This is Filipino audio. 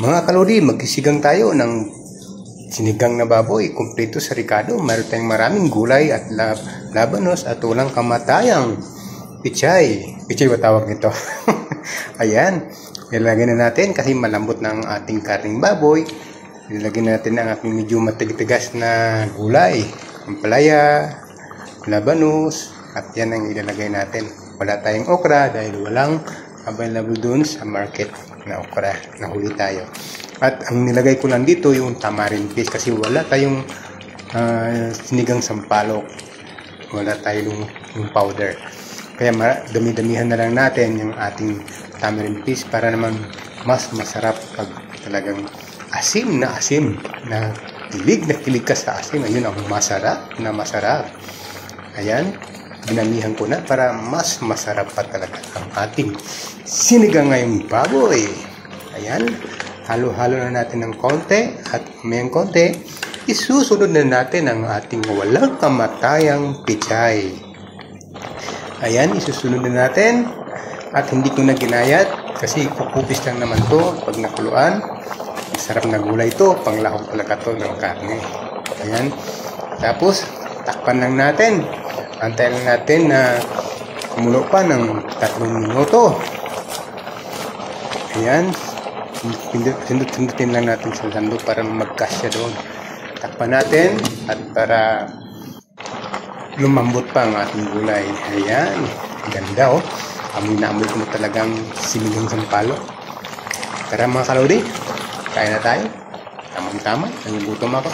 Mga kalodi, magkisigang tayo ng sinigang na baboy, kumpleto sa ricado. Mayroon tayong maraming gulay at labanos at walang kamatayang pichay. Pichay ba tawag nito? Ayan, ilagay na natin kasi malambot na ang ating karning baboy. Ilagay natin ang ating medyo matigas na gulay, ampalaya, labanos, at yan ang ilalagay natin. Wala tayong okra dahil walang available dun sa market na okra, nahuli tayo. At ang nilagay ko lang dito yung tamarind paste kasi wala tayong sinigang sampalok, wala tayong yung powder, kaya dami-damihan na lang natin yung ating tamarind paste para naman mas masarap pag talagang asim na kilig ka sa asim. Ayun ang masarap na masarap. Ayan, dinamihan ko na para mas masarap pa talaga ang ating sinigang ngayong baboy. Ayan, halo-halo na natin ng konti at mayang konti isusunod na natin ang ating walang kamatayang pichay. Ayan, isusunod na natin at hindi ko na ginayat kasi kukupis lang naman to pag nakuluan. Sarap na gulay ito, panglahok talaga to ng karne. Ayan, tapos takpan lang natin, antayin lang natin na kumulo pa ng 3 minuto. Ayan, pindutin lang natin sa sandok para magkasya doon. Takpan natin at para lumambot pa ang ating gulay. Ayan, ganda oh. Amoy na amoy ko talagang sinigang sampalok. Tara mga kalodi, kain na tayo. Tamang-tama, nagugutom ako.